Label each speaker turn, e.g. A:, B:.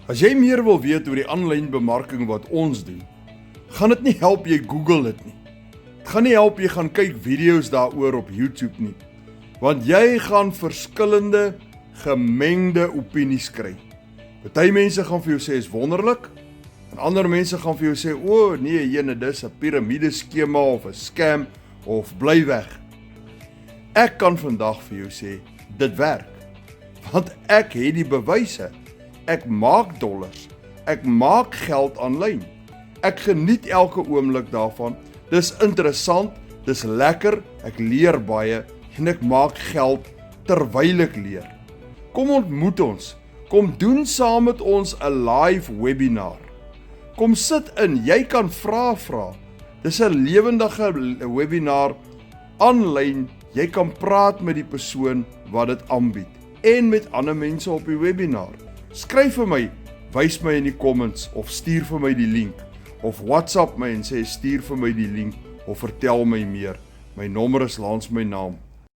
A: As jy meer wil weet oor die aanlyn bemarking wat ons doen, gaan dit nie help jy Google dit nie. Dit gaan nie help jy gaan kyk video's daaroor op YouTube nie, want jy gaan verskillende, gemengde opinies kry. Party mense gaan vir jou sê is wonderlik, en ander mense gaan vir jou sê, o nee jene, dis 'n piramideskema of 'n scam of bly weg. Ek kan vandag vir jou sê, dit werk, want ek het die bewyse. Ek maak dollars, ek maak geld aanlyn. Ek geniet elke oomblik daarvan. Dis interessant, dis lekker, ek leer baie en ek maak geld terwyl ek leer. Kom ontmoet ons, kom doen saam met ons 'n live webinar. Kom sit in, jy kan vra. Dis 'n lewendige webinar aanlyn. Jy kan praat met die persoon wat dit aanbied en met ander mense op die webinar. Skryf vir my, wys my in die comments of stuur vir my die link of WhatsApp my en sê stuur vir my die link of vertel my meer. My nommer is langs my naam.